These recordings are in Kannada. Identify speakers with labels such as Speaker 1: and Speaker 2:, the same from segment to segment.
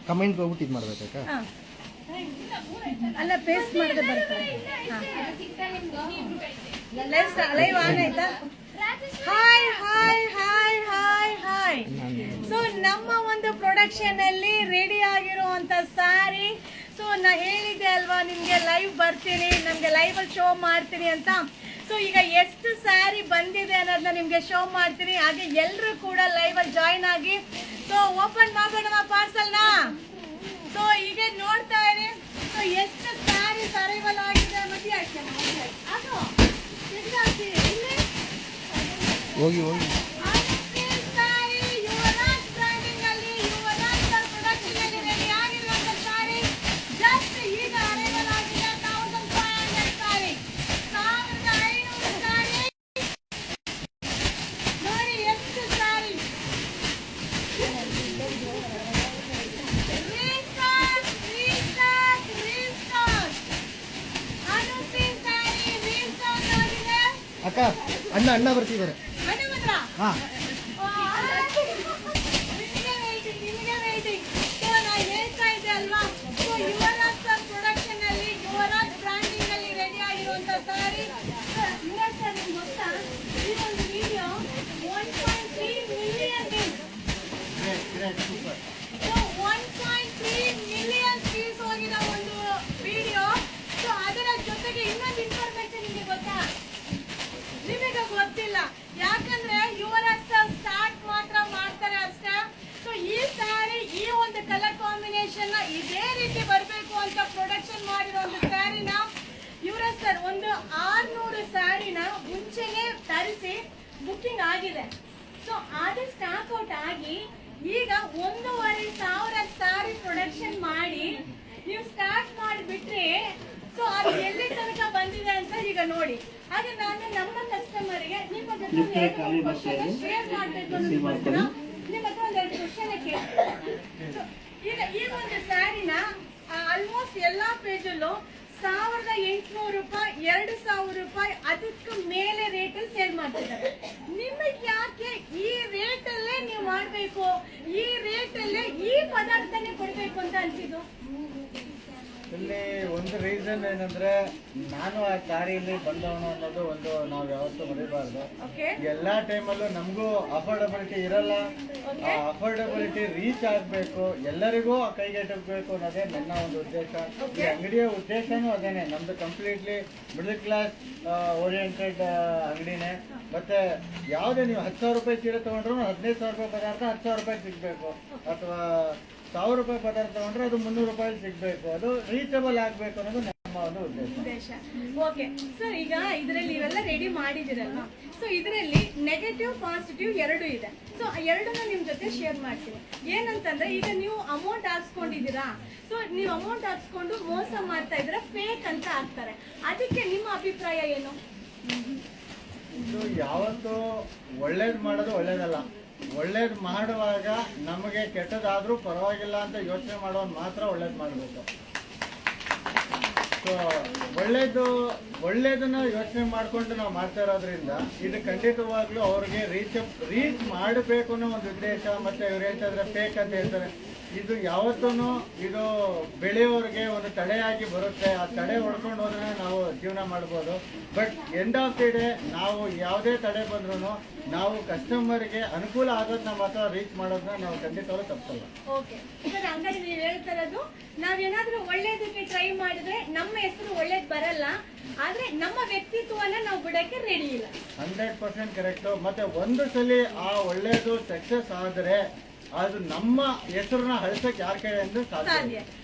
Speaker 1: ಕಮೆಂಟ್ಗೆ ಹೋಗ್ಬಿಟ್ಟು ಇದು ಮಾಡ್ಬೇಕಾ?
Speaker 2: ಅಲ್ಲ ಪೇಸ್ಟ್ ಮಾಡಿದ್ರೆ ಬರುತ್ತೆ. ಲೈವ್ ಆನ್ ಆಯ್ತಾ? Hi hi hi hi hi. So ನಮ್ಮ ಒಂದು ಪ್ರೊಡಕ್ಷನ್ ಅಲ್ಲಿ ರೆಡಿ ಆಗಿರುವಂತ ಸ್ಯಾರಿ. ಸೊ ನಾ ಹೇಳಿದ್ದೆ ಅಲ್ವಾ ನಿಮ್ಗೆ ಲೈವ್ ಬರ್ತೀನಿ, ನಮ್ಗೆ ಲೈವ್ ಅಲ್ಲಿ ಶೋ ಮಾಡ್ತೀನಿ ಅಂತ. ಸೊ ಈಗ ಎಷ್ಟು ಸ್ಯಾರಿ ಬಂದಿದೆ ಅನ್ನೋದನ್ನ ನಿಮ್ಗೆ ಶೋ ಮಾಡ್ತೀನಿ. ಹಾಗೆ ಎಲ್ಲರೂ ಕೂಡ ಲೈವ್ ಅಲ್ಲಿ ಜಾಯಿನ್ ಆಗಿ ಸೊ ಓಪನ್ ಮಾಡೋಣ ಪಾರ್ಸಲ್ನ. ಸೊ ಈಗ ನೋಡ್ತಾ ಇರಿ. ಸೊ ಎಷ್ಟು ಸ್ಯಾರೀಸ್ ಅರೈವಲ್ ಆಗಿದೆ ಮತ್ತೆ ಅದು
Speaker 1: ಹೋಗಿ ಹೋಗಿ ಅಕ್ಕ ಅಣ್ಣ ಬರ್ತಿದ್ದಾರೆ. ಹಾ
Speaker 2: ಗೊತ್ತಿಲ್ಲ, ಯಾಕಂದ್ರೆ ಯುವರಾಜ್ ಸ್ಟಾರ್ಟ್ ಮಾತ್ರ ಮಾಡ್ತಾರೆ ಅಷ್ಟೇ. ಸೊ ಈ ಸ್ಯಾರಿ ಈ ಒಂದು ಕಲರ್ ಕಾಂಬಿನೇಷನ್ ಇದೇ ರೀತಿ ಬರಬೇಕು ಅಂತ ಪ್ರೊಡಕ್ಷನ್ ಮಾಡಿರೋ ಒಂದು ಸ್ಯಾರಿನ ಯುವರಾಜ್ ಸರ್ ಒಂದು 600 ಸ್ಯಾರಿನ ಮುಂಚೆನೆ ತರಿಸಿ ಬುಕ್ಕಿಂಗ್ ಆಗಿದೆ. ಸೊ ಅದು ಸ್ಟಾಕ್ ಔಟ್ ಆಗಿ ಈಗ 1,500 ಸ್ಯಾರಿ ಪ್ರೊಡಕ್ಷನ್ ಮಾಡಿ ನೀವು ಸ್ಟಾರ್ಟ್ ಮಾಡಿಬಿಟ್ರೆ ಸೊ ಅದು ಎಲ್ಲಿ ತನಕ ಬಂದಿದೆ ಅಂತ ಈಗ ನೋಡಿ. ಹಾಗೆ ನಾನು ನಮ್ಮ ಕಸ್ಟಮರ್ಗೆ ನಿಮ್ಮ ಜೊತೆ ಶೇರ್ ಮಾಡಬೇಕು ಅನ್ನೋದಕ್ಕೋಸ್ಕರ ನಿಮ್ಮ ಹತ್ರ ಒಂದೆರಡು ಕ್ವಶನ್ ಕೇಳ್ತೀನಿ. ಈಗ ಈ ಒಂದು ಸ್ಯಾರಿನ ಆಲ್ಮೋಸ್ಟ್ ಎಲ್ಲಾ ಪೇಜಲ್ಲೂ 1,800 ರೂಪಾಯಿ 2,000 ರೂಪಾಯಿ ಅದಕ್ಕೂ ಮೇಲೆ ರೇಟಲ್ಲಿ ಸೇಲ್ ಮಾಡ್ತಿದ್ದಾರೆ. ನಿಮಗೆ ಯಾಕೆ ಈ ರೇಟಲ್ಲೇ ನೀವು ಮಾಡಬೇಕು, ಈ ರೇಟಲ್ಲೇ ಈ ಪದಾರ್ಥನೇ ಕೊಡಬೇಕು ಅಂತ ಅನ್ಸಿದ್ದು?
Speaker 3: ಇಲ್ಲಿ ಒಂದು ರೀಸನ್ ಏನಂದ್ರೆ ನಾನು ಆ ದಾರಿಯಲ್ಲಿ ಬಂದವನು ಅನ್ನೋದು ಒಂದು ನಾವು ಯಾವತ್ತೂ ಮರಿಬಾರ್ದು. ಎಲ್ಲಾ ಟೈಮಲ್ಲೂ ನಮಗೂ ಅಫೋರ್ಡಬಿಲಿಟಿ ಇರಲ್ಲ. ಆ ಅಫೋರ್ಡಬಿಲಿಟಿ ರೀಚ್ ಆಗ್ಬೇಕು, ಎಲ್ಲರಿಗೂ ಕೈಗೆಟಕಬೇಕು ಅನ್ನೋದೇ ನನ್ನ ಒಂದು ಉದ್ದೇಶ. ಈ ಅಂಗಡಿಯ ಉದ್ದೇಶನೂ ಅದೇನೆ. ನಮ್ದು ಕಂಪ್ಲೀಟ್ಲಿ ಮಿಡಲ್ ಕ್ಲಾಸ್ ಓರಿಯೆಂಟೆಡ್ ಅಂಗಡಿನೇ. ಮತ್ತೆ ಯಾವುದೇ ನೀವು 10,000 ರೂಪಾಯಿ ಸೀರೆ ತಗೊಂಡ್ರು 15,000 ರೂಪಾಯಿ ಪದಾರ್ಥ 10,000 ರೂಪಾಯಿ ಸಿಗ್ಬೇಕು, ಅಥವಾ 1,000 ರೂಪಾಯಿ ಪದಾರ್ಥ ತಗೊಂಡ್ರೆ ಅದು 300 ರೂಪಾಯಿ ಸಿಗ್ಬೇಕು. ಅದು ರೀಚಬಲ್ ಆಗ್ಬೇಕು ಅನ್ನೋದು ನಮ್ಮ ಒಂದು ಉದ್ದೇಶ.
Speaker 2: ಓಕೆ ಸರ್, ಈಗ ಇದರಲ್ಲಿ ಇವೆಲ್ಲ ರೆಡಿ ಮಾಡಿದಿರಲ್ವಾ? ಸೊ ಇದರಲ್ಲಿ ನೆಗೆಟಿವ್ ಪಾಸಿಟಿವ್ ಎರಡು ಇದೆ. ಸೊ ಎರಡನ್ನ ನಿಮ್ ಜೊತೆ ಶೇರ್ ಮಾಡ್ತೀನಿ. ಏನಂತಂದ್ರೆ ಈಗ ನೀವು ಅಮೌಂಟ್ ಹಾಕ್ಸ್ಕೊಂಡಿದ್ದೀರಾ, ಸೊ ನೀವು ಅಮೌಂಟ್ ಹಾಕ್ಸ್ಕೊಂಡು ಮೋಸ ಮಾಡ್ತಾ ಇದ್ರೆ ಫೇಕ್ ಅಂತ ಹಾಕ್ತಾರೆ. ಅದಕ್ಕೆ ನಿಮ್ಮ ಅಭಿಪ್ರಾಯ ಏನು?
Speaker 3: ಇದು ಯಾವತ್ತೂ ಒಳ್ಳೇದು ಮಾಡೋದು ಒಳ್ಳೇದಲ್ಲ. ಒಳ್ಳೇದು ಮಾಡುವಾಗ ನಮಗೆ ಕೆಟ್ಟದಾದ್ರೂ ಪರವಾಗಿಲ್ಲ ಅಂತ ಯೋಚನೆ ಮಾಡೋನ್ ಮಾತ್ರ ಒಳ್ಳೇದು ಮಾಡಬೇಕು. ಸೊ ಒಳ್ಳೇದನ್ನ ಯೋಚನೆ ಮಾಡ್ಕೊಂಡು ನಾವು ಮಾಡ್ತಾ ಇರೋದ್ರಿಂದ ಇದು ಖಂಡಿತವಾಗ್ಲೂ ಅವ್ರಿಗೆ ರೀಚ್ ಮಾಡಬೇಕು ಅನ್ನೋ ಒಂದು ಉದ್ದೇಶ. ಮತ್ತೆ ಇವ್ರು ಹೇಳ್ತಾ ಫೇಕ್ ಅಂತ ಹೇಳ್ತಾರೆ. ಇದು ಯಾವತ್ತೂ ಇದು ಬೆಳೆಯೋರಿಗೆ ಒಂದು ತಡೆಯಾಗಿ ಬರುತ್ತೆ. ಆ ತಡೆ ಹೊಡ್ಕೊಂಡು ಹೋದ್ರೆ ನಾವು ಜೀವನ ಮಾಡ್ಬೋದು. But end of the day ನಾವು ಯಾವುದೇ ತಡೆ ಬಂದ್ರೂ ನಾವು ಕಸ್ಟಮರ್ಗೆ ಅನುಕೂಲ ಆಗೋದನ್ನ ಮಾತ್ರ ರೀಚ್ ಮಾಡೋದನ್ನ ನಾವು ಖಂಡಿತವಾಗ್ಲೂ ತಪ್ಪಲ್ಲ.
Speaker 2: ಓಕೆ ಸರ್, ಹಂಗಾದ್ರೆ ನೀವು ಹೇಳ್ತಾ ಇರೋದು ನಾವೇನಾದ್ರೂ ಒಳ್ಳೇದಕ್ಕೆ ಟ್ರೈ ಮಾಡಿದ್ರೆ ನಮ್ಮ ಹೆಸರು ಒಳ್ಳೇದು ಬರಲ್ಲ, ಆದ್ರೆ ನಮ್ಮ ವ್ಯಕ್ತಿತ್ವನ ನಾವು ಬಿಡಕ್ಕೆ ರೆಡಿ ಇಲ್ಲ.
Speaker 3: 100% ಕರೆಕ್ಟ್. ಮತ್ತೆ ಒಂದು ಸಲ ಆ ಒಳ್ಳೇದು ಸಕ್ಸಸ್ ಆದ್ರೆ ಅದು ನಮ್ಮ ಹೆಸರನ್ನ ಹಳಿಸಕ್ ಯಾರ ಕೈಯಿಂದ ಸಾಧ್ಯ.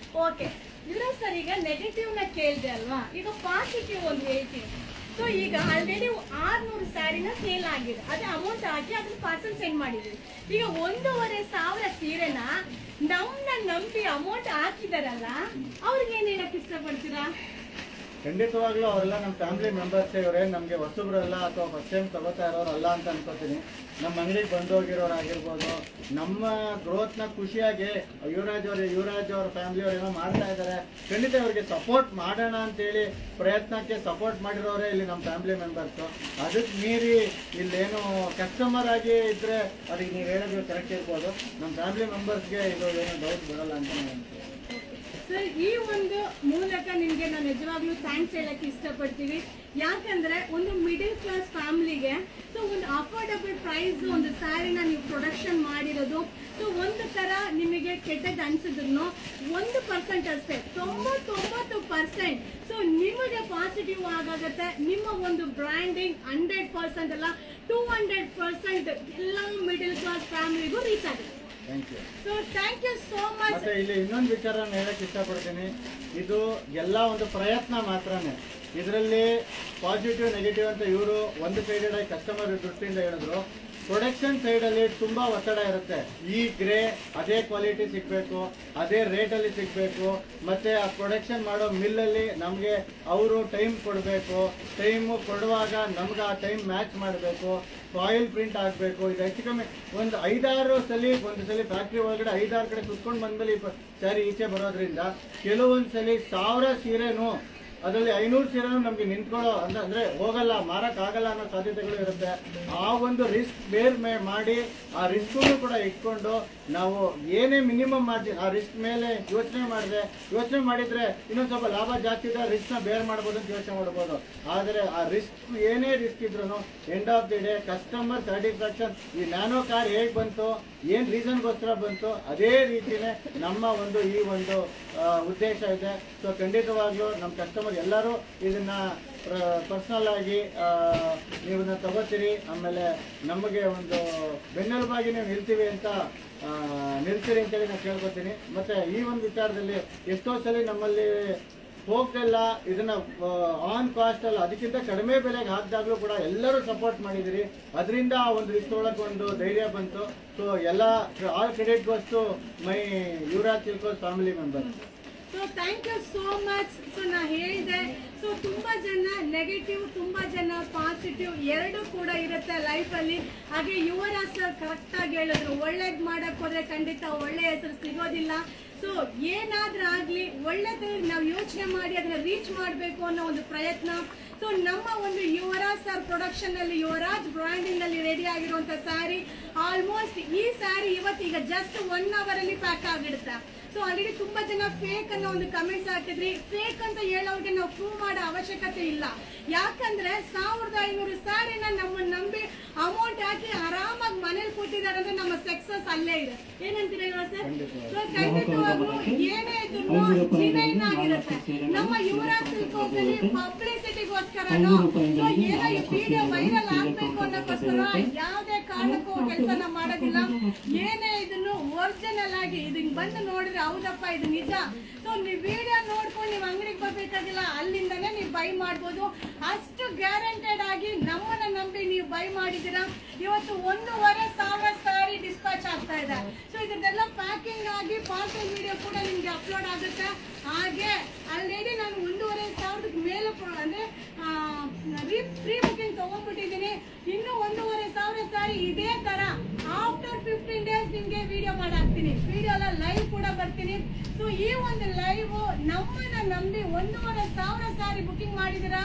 Speaker 2: ಓಕೆ ಯುವರಾಜ್ ಸರ್, ಈಗ ನೆಗೆಟಿವ್ ನ ಕೇಳಿದೆ ಅಲ್ವಾ, ಈಗ ಪಾಸಿಟಿವ್ ಒಂದು ಹೇಳ್ತೀನಿ. ಸೊ ಈಗ ಆಲ್ರೆಡಿ 600 ಸ್ಯಾರಿನ ಸೇಲ್ ಆಗಿದೆ, ಅದೇ ಅಮೌಂಟ್ ಹಾಕಿ ಅದನ್ನ ಪಾರ್ಸಲ್ ಸೆಂಡ್ ಮಾಡಿದ್ವಿ. ಈಗ 1,500 ಸೀರೆನ ನಮ್ಮನ್ನ ನಂಬಿ ಅಮೌಂಟ್ ಹಾಕಿದಾರಲ್ಲ, ಅವ್ರಿಗೆ ಏನ್ ಹೇಳಕ್ ಇಷ್ಟಪಡ್ತೀರಾ?
Speaker 3: ಖಂಡಿತವಾಗ್ಲೂ ಅವರೆಲ್ಲ ನಮ್ಮ ಫ್ಯಾಮಿಲಿ ಮೆಂಬರ್ಸ್ ಇವರೇನು ನಮಗೆ ಹೊಸಬ್ರಲ್ಲ ಅಥವಾ ಫಸ್ಟ್ ಟೈಮ್ ತಗೋತಾ ಇರೋರಲ್ಲ ಅಂತ ಅನ್ಕೋತೀನಿ. ನಮ್ಮ ಅಂಗಡಿಗೆ ಬಂದೋಗಿರೋರಾಗಿರ್ಬೋದು, ನಮ್ಮ ಗ್ರೋತ್ನ ಖುಷಿಯಾಗಿ ಯುವರಾಜ್ ಅವ್ರ ಫ್ಯಾಮಿಲಿ ಅವ್ರು ಏನೋ ಮಾಡ್ತಾ ಇದ್ದಾರೆ, ಖಂಡಿತ ಅವ್ರಿಗೆ ಸಪೋರ್ಟ್ ಮಾಡೋಣ ಅಂತೇಳಿ ಪ್ರಯತ್ನಕ್ಕೆ ಸಪೋರ್ಟ್ ಮಾಡಿರೋರೇ ಇಲ್ಲಿ ನಮ್ಮ ಫ್ಯಾಮಿಲಿ ಮೆಂಬರ್ಸು. ಅದಕ್ಕೆ ಮೀರಿ ಇಲ್ಲೇನು ಕಸ್ಟಮರ್ ಆಗಿ ಇದ್ರೆ ಅದಕ್ಕೆ ನೀವು ಹೇಳೋದು ಕರೆಕ್ಟ್ ಇರ್ಬೋದು. ನಮ್ಮ ಫ್ಯಾಮಿಲಿ ಮೆಂಬರ್ಸ್ಗೆ ಇದು ಏನು ಡೌಟ್ ಬರಲ್ಲ ಅಂತ ನಾನು ಅನ್ತೀನಿ.
Speaker 2: ಸರ್, ಈ ಒಂದು ಮೂಲಕ ನಿಮಗೆ ನಾನು ನಿಜವಾಗ್ಲೂ ಥ್ಯಾಂಕ್ಸ್ ಹೇಳಕ್ಕೆ ಇಷ್ಟಪಡ್ತೀವಿ. ಯಾಕಂದ್ರೆ ಒಂದು ಮಿಡಿಲ್ ಕ್ಲಾಸ್ ಫ್ಯಾಮಿಲಿಗೆ ಸೊ ಒಂದು ಅಫೋರ್ಡಬಲ್ ಪ್ರೈಸ್ ಒಂದು ಸ್ಯಾರಿನ ನೀವು ಪ್ರೊಡಕ್ಷನ್ ಮಾಡಿರೋದು, ಸೊ ಒಂದು ತರ ನಿಮಗೆ ಕೆಟ್ಟದ್ದು ಅನ್ಸಿದ್ರು 1% ಅಷ್ಟೇ, 99% ಸೊ ನಿಮಗೆ ಪಾಸಿಟಿವ್ ಆಗುತ್ತೆ. ನಿಮ್ಮ ಒಂದು ಬ್ರ್ಯಾಂಡಿಂಗ್ 100% ಅಲ್ಲ 200% ಎಲ್ಲ ಮಿಡಿಲ್ ಕ್ಲಾಸ್ ಫ್ಯಾಮಿಲಿಗೂ ರೀಚ್ ಆಗುತ್ತೆ. So thank you so much.
Speaker 3: ಮತ್ತೆ ಇಲ್ಲಿ ಇನ್ನೊಂದು ವಿಚಾರ ಹೇಳಕ್ ಇಷ್ಟಪಡ್ತೀನಿ, ಇದು ಎಲ್ಲ ಒಂದು ಪ್ರಯತ್ನ ಮಾತ್ರನೇ. ಇದರಲ್ಲಿ ಪಾಸಿಟಿವ್ ನೆಗೆಟಿವ್ ಅಂತ ಇವರು ಒಂದು ಸೈಡೆಡ್ ಆಗಿ ಕಸ್ಟಮರ್ ದೃಷ್ಟಿಯಿಂದ ಹೇಳಿದ್ರು. ಪ್ರೊಡಕ್ಷನ್ ಸೈಡಲ್ಲಿ ತುಂಬ ಒತ್ತಡ ಇರುತ್ತೆ. ಈ ಗ್ರೇ ಅದೇ ಕ್ವಾಲಿಟಿ ಸಿಗಬೇಕು, ಅದೇ ರೇಟಲ್ಲಿ ಸಿಗಬೇಕು, ಮತ್ತು ಆ ಪ್ರೊಡಕ್ಷನ್ ಮಾಡೋ ಮಿಲ್ಲಲ್ಲಿ ನಮಗೆ ಅವರು ಟೈಮ್ ಕೊಡಬೇಕು. ಟೈಮು ಕೊಡುವಾಗ ನಮ್ಗೆ ಆ ಟೈಮ್ ಮ್ಯಾಚ್ ಮಾಡಬೇಕು, ಫಾಯಿಲ್ ಪ್ರಿಂಟ್ ಆಗಬೇಕು. ಇದು ಹೆಚ್ಚು ಕಮ್ಮಿ ಒಂದು 5-6 ಸಲ ಒಂದು ಸಲ ಫ್ಯಾಕ್ಟ್ರಿ ಒಳಗಡೆ 5-6 ಕಡೆ ಕುತ್ಕೊಂಡು ಬಂದಮೇಲೆ ಸ್ಯಾರಿ ಈಚೆ ಬರೋದ್ರಿಂದ ಕೆಲವೊಂದು ಸಲ 1000 ಸೀರೆನೂ ಅದರಲ್ಲಿ 500 ಸೀರೆನೂ ನಮಗೆ ನಿಂತ್ಕೊಳ್ಳೋ ಅಂದರೆ ಹೋಗಲ್ಲ, ಮಾರಕ್ಕಾಗಲ್ಲ ಅನ್ನೋ ಸಾಧ್ಯತೆಗಳು ಇರುತ್ತೆ. ಆ ಒಂದು ರಿಸ್ಕ್ ಬೇರ್ ಮಾಡಿ ಆ ರಿಸ್ಕನ್ನು ಕೂಡ ಇಟ್ಕೊಂಡು ನಾವು ಏನೇ ಮಿನಿಮಮ್ ಮಾಡ್ತೀವಿ ಆ ರಿಸ್ಕ್ ಮೇಲೆ ಯೋಚನೆ ಮಾಡಿದರೆ ಇನ್ನೊಂದು ಸ್ವಲ್ಪ ಲಾಭ ಜಾಸ್ತಿ ಇದೆ, ರಿಸ್ಕ್ನ ಬೇರ್ ಮಾಡ್ಬೋದು ಅಂತ ಯೋಚನೆ ಮಾಡ್ಬೋದು. ಆದರೆ ಆ ರಿಸ್ಕ್ ಏನೇ ರಿಸ್ಕ್ ಇದ್ರೂ end of the day customer satisfaction. ಈ ನ್ಯಾನೋ ಕಾರ್ ಹೇಗೆ ಬಂತು, ಏನು ರೀಸನ್ಗೋಸ್ಕರ ಬಂತು, ಅದೇ ರೀತಿಯೇ ನಮ್ಮ ಒಂದು ಈ ಒಂದು ಉದ್ದೇಶ ಇದೆ. ಸೊ ಖಂಡಿತವಾಗ್ಲೂ ನಮ್ಮ ಕಸ್ಟಮರ್ ಎಲ್ಲರೂ ಇದನ್ನ ಪರ್ಸನಲ್ ಆಗಿ ನೀವು ತಗೋತೀರಿ, ಆಮೇಲೆ ನಮಗೆ ಒಂದು ಬೆನ್ನೆಲುಬಾಗಿ ನೀವು ನಿಲ್ತೀರಿ ಅಂತೇಳಿ ನಾನು ಕೇಳ್ಕೊತೀನಿ. ಮತ್ತು ಈ ಒಂದು ವಿಚಾರದಲ್ಲಿ ಎಷ್ಟೋ ಸಲ ನಮ್ಮಲ್ಲಿ ಹೋಗ್ತಿಲ್ಲ, ಇದನ್ನ ಆನ್ ಕಾಸ್ಟ್ ಅಲ್ಲ ಅದಕ್ಕಿಂತ ಕಡಿಮೆ ಬೆಲೆಗೆ ಹಾಕಿದಾಗಲೂ ಕೂಡ ಎಲ್ಲರೂ ಸಪೋರ್ಟ್ ಮಾಡಿದಿರಿ. ಅದರಿಂದ ಆ ಒಂದು ರಿಸ್ಕ್ ಒಂದು ಧೈರ್ಯ ಬಂತು. ಸೊ ಎಲ್ಲ all credit goes to my Yuvaraj silks family member.
Speaker 2: So thank you so much. So ನಾ ಹೇಳಿದೆ, ಸೊ ತುಂಬಾ ಜನ ನೆಗೆಟಿವ್, ತುಂಬಾ ಜನ ಪಾಸಿಟಿವ್ ಎರಡೂ ಕೂಡ ಇರುತ್ತೆ ಲೈಫಲ್ಲಿ. ಹಾಗೆ ಯುವರಾಜ್ ಸರ್ ಕರೆಕ್ಟ್ ಆಗಿ ಹೇಳಿದ್ರು, ಒಳ್ಳೇದ್ ಮಾಡಕ್ ಹೋದ್ರೆ ಖಂಡಿತ ಒಳ್ಳೆ ಹೆಸರು ಸಿಗೋದಿಲ್ಲ. ಸೊ ಏನಾದ್ರೂ ಆಗ್ಲಿ ಒಳ್ಳೇದು ನಾವು ಯೋಚನೆ ಮಾಡಿ ಅದನ್ನ ರೀಚ್ ಮಾಡಬೇಕು ಅನ್ನೋ ಒಂದು ಪ್ರಯತ್ನ. ಸೊ ನಮ್ಮ ಒಂದು ಯುವರಾಜ್ ಸರ್ ಪ್ರೊಡಕ್ಷನ್ ಅಲ್ಲಿ, ಯುವರಾಜ್ ಬ್ರ್ಯಾಂಡಿಂಗ್ ಅಲ್ಲಿ ರೆಡಿ ಆಗಿರುವಂತ ಸ್ಯಾರಿ ಆಲ್ಮೋಸ್ಟ್ ಈ ಸ್ಯಾರಿ ಇವತ್ತೀಗ ಜಸ್ಟ್ 1 hour ಅಲ್ಲಿ ಪ್ಯಾಕ್ ಆಗಿಡುತ್ತೆ. ಸೊ ಆಲ್ರೆಡಿ ತುಂಬಾ ಜನ ಫೇಕ್ ಅನ್ನೋ ಒಂದು ಕಮೆಂಟ್ಸ್ ಹಾಕಿದ್ರಿ. ಫೇಕ್ ಅಂತ ಹೇಳೋರಿಗೆ ನಾವು ಪ್ರೂವ್ ಮಾಡೋ ಅವಶ್ಯಕತೆ ಇಲ್ಲ. ಯಾಕಂದ್ರೆ 1500 ಸ್ಯಾರಿನ ನಮ್ಮನ್ನ ನಂಬಿ ಅಮೌಂಟ್ ಹಾಕಿ ಆರಾಮಾಗಿ ಮನೇಲಿ ಕೂತಿದ್ದಾರೆ ಅಂದ್ರೆ ನಮ್ಮ ಸಕ್ಸಸ್ ಅಲ್ಲೇ ಇದೆ. ಏನಂತೀರಾ ಸರ್? ಸೊ ಖಂಡಿತವಾಗ್ಲೂ ಏನೇ ಇದ್ರು ಜಿನೈನ್ ಆಗಿರುತ್ತೆ. ನಮ್ಮ ಯುವರಾಜ್ ಸಿಲ್ಕೋಸ್ ಅಲ್ಲಿ ಪಬ್ಲಿಸಿಟಿಗೋಸ್ಕರನೋ ಸೊ ಏನೋ ಈ ವಿಡಿಯೋ ವೈರಲ್ ಆಗ್ಬೇಕು ಅನ್ನೋಕ್ಕೋಸ್ಕರ ಯಾವುದೇ ಕಾರಣಕ್ಕೂ ಕೆಲಸನ ಮಾಡೋದಿಲ್ಲ. ಏನೇ ಇದನ್ನು ಒರಿಜಿನಲ್ ಆಗಿ ಇದನ್ನ ಬಂದು ನೋಡಿದ್ರೆ ಹೌದಪ್ಪ ಇದು ನಿಜ. ಸೊ ನೀವು ವಿಡಿಯೋ ನೋಡ್ಕೊಂಡು ನೀವು ಅಂಗಡಿಗೆ ಬರ್ಬೇಕಾಗಿಲ್ಲ, ಅಲ್ಲಿಂದನೇ ನೀವು ಬೈ ಮಾಡ್ಬೋದು. ಅಷ್ಟು ಗ್ಯಾರಂಟೆಡ್ ಆಗಿ ನಮ್ಮನ್ನ ನಂಬಿ ನೀವು ಬೈ ಮಾಡಿದ್ದೀರಾ. ಇವತ್ತು 1,500 ಸ್ಯಾರಿ ಡಿಸ್ಪ್ಯಾಚ್ ಆಗ್ತಾ ಇದೆ. ಸೊ ಇದನ್ನೆಲ್ಲ ಪ್ಯಾಕಿಂಗ್ ಆಗಿ ಪಾರ್ಸಲ್ ವಿಡಿಯೋ ಕೂಡ ನಿಮ್ಗೆ ಅಪ್ಲೋಡ್ ಆಗುತ್ತೆ. ಹಾಗೆ ಆಲ್ರೆಡಿ ನಾನು 1,500 ಮೇಲೆ ಅಂದ್ರೆ ಪ್ರೀ ಬುಕಿಂಗ್ ತಗೊಂಡ್ಬಿಟ್ಟಿದ್ದೀನಿ. ಇನ್ನು 1,500 ಸ್ಯಾರಿ ಇದೇ ತರ ಆಫ್ಟರ್ 15 days ನಿಮ್ಗೆ ವಿಡಿಯೋ ಮಾಡಾಕ್ತೀನಿ. ವಿಡಿಯೋ ಲೈವ್ ಕೂಡ ಬರ್ತೀನಿ. ಸೊ ಈ ಒಂದು ಲೈವ್ ನಮ್ಮನ್ನ ನಂಬಿ 1,500 ಸ್ಯಾರಿ ಬುಕಿಂಗ್ ಮಾಡಿದಿರಾ,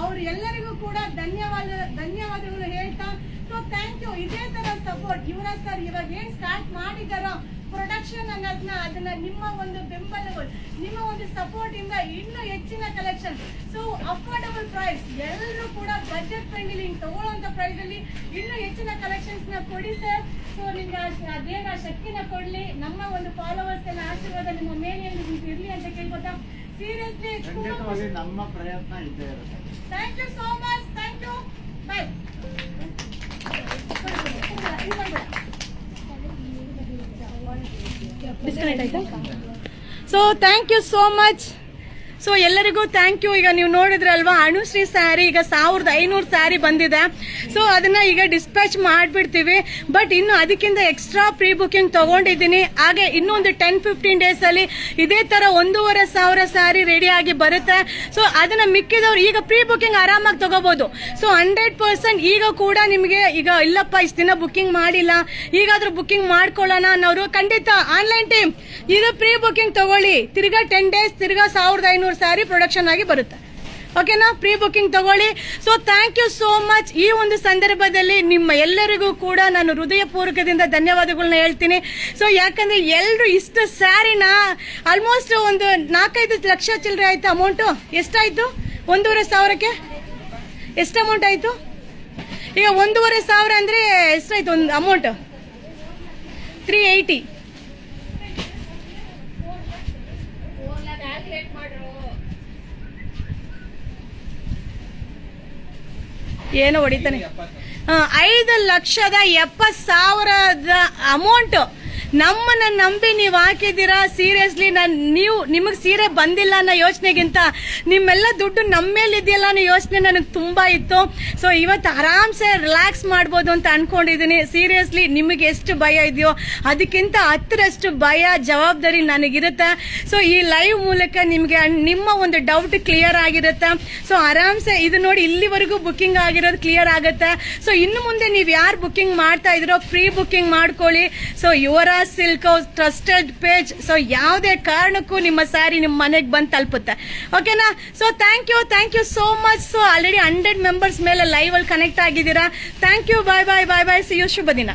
Speaker 2: ಅವ್ರು ಎಲ್ಲರಿಗೂ ಕೂಡ ಧನ್ಯವಾದಗಳು ಹೇಳ್ತಾ, ಸೊ ಥ್ಯಾಂಕ್ ಯು. ಇದೇ ತರ ಸಪೋರ್ಟ್ ಯುವರಾಜ್ ಸರ್ ಇವಾಗ ಏನ್ ಸ್ಟಾರ್ಟ್ ಮಾಡಿದಾರೋ ಪ್ರೊಡಕ್ಷನ್ ಅನ್ನೋದನ್ನ ಅದನ್ನ ನಿಮ್ಮ ಒಂದು ಬೆಂಬಲಗಳು, ನಿಮ್ಮ ಒಂದು ಸಪೋರ್ಟ್ ಇಂದ ಇನ್ನೂ ಹೆಚ್ಚಿನ ಕಲೆಕ್ಷನ್, ಸೊ ಅಫೋರ್ಡಬಲ್ ಪ್ರೈಸ್, ಎಲ್ಲರೂ ಕೂಡ ಬಜೆಟ್ ಫ್ರೆಂಡ್ಲಿ ತಗೊಳ್ಳುವಂತ ಪ್ರೈಸ್ ಅಲ್ಲಿ ಇನ್ನೂ ಹೆಚ್ಚಿನ ಕಲೆಕ್ಷನ್ಸ್ ನ ಕೊಡಿ ಸರ್. ಸೊ ನಿಮ್ಗೆ ದೇವ ಶಕ್ತಿನ ಕೊಡ್ಲಿ, ನಮ್ಮ ಒಂದು ಫಾಲೋವರ್ಸ್ ಎಲ್ಲ ಆಶೀರ್ವಾದ ನಿಮ್ಮ ಮೇಲೆ ಇರ್ಲಿ ಅಂತ ಕೇಳ್ಕೊತಾ ಸೀರಿಯಸ್ಲಿ
Speaker 3: ನಮ್ಮ ಪ್ರಯತ್ನ ಇದ್ದೇ ಇರುತ್ತೆ.
Speaker 2: Thank you so much. Thank you. Bye. Disconnect ಆಯ್ತಾ? So thank you so much. So ಎಲ್ಲರಿಗೂ ಥ್ಯಾಂಕ್ ಯು. ಈಗ ನೀವು ನೋಡಿದ್ರಲ್ವಾ ಅನುಶ್ರೀ ಸ್ಯಾರಿ ಈಗ 1500 ಸ್ಯಾರಿ ಬಂದಿದೆ. ಸೊ ಅದನ್ನ ಈಗ ಡಿಸ್ಪ್ಯಾಚ್ ಮಾಡ್ಬಿಡ್ತೀವಿ. ಬಟ್ ಇನ್ನು ಅದಕ್ಕಿಂತ ಎಕ್ಸ್ಟ್ರಾ ಪ್ರೀ ಬುಕಿಂಗ್ ತಗೊಂಡಿದ್ದೀನಿ. ಹಾಗೆ ಇನ್ನೊಂದು 10-15 ಡೇಸ್ ಅಲ್ಲಿ ಇದೇ ತರ 1500 ಸ್ಯಾರಿ ರೆಡಿ ಆಗಿ ಬರುತ್ತೆ. ಸೊ ಅದನ್ನ ಮಿಕ್ಕಿದವ್ರು ಈಗ ಪ್ರೀ ಬುಕಿಂಗ್ ಆರಾಮಾಗಿ ತಗೋಬಹುದು. ಸೊ 100% ಈಗ ಕೂಡ ನಿಮಗೆ ಈಗ ಇಲ್ಲಪ್ಪ ಇಷ್ಟು ದಿನ ಬುಕಿಂಗ್ ಮಾಡಿಲ್ಲ, ಈಗಾದ್ರೂ ಬುಕಿಂಗ್ ಮಾಡ್ಕೊಳ್ಳೋಣ ಅನ್ನೋರು ಖಂಡಿತ ಆನ್ಲೈನ್ ಟೀಮ್ ಈಗ ಪ್ರೀ ಬುಕಿಂಗ್ ತಗೊಳ್ಳಿ. ತಿರ್ಗಾ 10 ಡೇಸ್ ತಿರ್ಗಾ 1500 ಸ್ಯಾರಿ ಪ್ರೊಡಕ್ಷನ್ ಆಗಿ ಬರುತ್ತೆ. ಓಕೆನಾ, ಪ್ರೀ ಬುಕಿಂಗ್ ತಗೊಳ್ಳಿ. So thank you so much. ಈ ಒಂದು ಸಂದರ್ಭದಲ್ಲಿ ನಿಮ್ಮ ಎಲ್ಲರಿಗೂ ಕೂಡ ನಾನು ಹೃದಯಪೂರ್ವಕದಿಂದ ಧನ್ಯವಾದಗಳನ್ನ ಹೇಳ್ತೀನಿ. ಸೊ ಯಾಕಂದ್ರೆ ಎಲ್ಲರೂ ಇಷ್ಟು ಸ್ಯಾರಿನ ಆಲ್ಮೋಸ್ಟ್ ಒಂದು 4-5 ಲಕ್ಷ ಚಿಲ್ಲರೆ ಆಯ್ತು ಅಮೌಂಟು. ಎಷ್ಟಾಯ್ತು? 1500ಕ್ಕೆ ಎಷ್ಟು ಅಮೌಂಟ್ ಆಯ್ತು? ಈಗ 1500 ಅಂದ್ರೆ ಎಷ್ಟಾಯ್ತು ಒಂದು ಅಮೌಂಟ್? 380. ಏನೋ ಹೊಡಿತಾನೆ. 5,70,000 ಅಮೌಂಟ್ ನಮ್ಮನ್ನ ನಂಬಿ ನೀವು ಹಾಕಿದ್ದೀರಾ. ಸೀರಿಯಸ್ಲಿ ನಿಮಗೆ ಸೀರೆ ಬಂದಿಲ್ಲ ಅನ್ನೋ ಯೋಚನೆಗಿಂತ ನಿಮ್ಮೆಲ್ಲ ದುಡ್ಡು ನಮ್ಮ ಮೇಲೆ ಇದೆಯಲ್ಲ ಅನ್ನೋ ಯೋಚನೆ ನನಗೆ ತುಂಬಾ ಇತ್ತು. ಸೊ ಇವತ್ತು ಆರಾಮ್ಸೆ ರಿಲ್ಯಾಕ್ಸ್ ಮಾಡ್ಬೋದು ಅಂತ ಅನ್ಕೊಂಡಿದ್ದೀನಿ. ಸೀರಿಯಸ್ಲಿ ನಿಮಗೆ ಎಷ್ಟು ಭಯ ಇದೆಯೋ ಅದಕ್ಕಿಂತ 10ರಷ್ಟು ಭಯ ಜವಾಬ್ದಾರಿ ನನಗಿರುತ್ತೆ. ಸೊ ಈ ಲೈವ್ ಮೂಲಕ ನಿಮಗೆ ನಿಮ್ಮ ಒಂದು ಡೌಟ್ ಕ್ಲಿಯರ್ ಆಗಿರುತ್ತೆ. ಸೊ ಆರಾಮ್ಸೆ ಇದು ನೋಡಿ ಇಲ್ಲಿವರೆಗೂ ಬುಕಿಂಗ್ ಆಗಿರೋದು ಕ್ಲಿಯರ್ ಆಗುತ್ತೆ. ಸೊ ಇನ್ನು ಮುಂದೆ ನೀವು ಯಾರು ಬುಕಿಂಗ್ ಮಾಡ್ತಾ ಇದ್ರೋ ಪ್ರೀ ಬುಕಿಂಗ್ ಮಾಡ್ಕೊಳ್ಳಿ. So Yuvaraj silk trusted page. So ಯಾವುದೇ ಕಾರಣಕ್ಕೂ ನಿಮ್ಮ ಸ್ಯಾರಿ ನಿಮ್ಮ ಮನೆಗೆ ಬಂದು ತಲುಪುತ್ತೆ. ಓಕೆನಾ? So thank you so much. So already 100 members ಮೇಲೆ ಲೈವ್ ಅಲ್ಲಿ ಕನೆಕ್ಟ್ ಆಗಿದ್ದೀರಾ. Thank you. Bye bye bye bye. See you. ಶುಭ ದಿನ.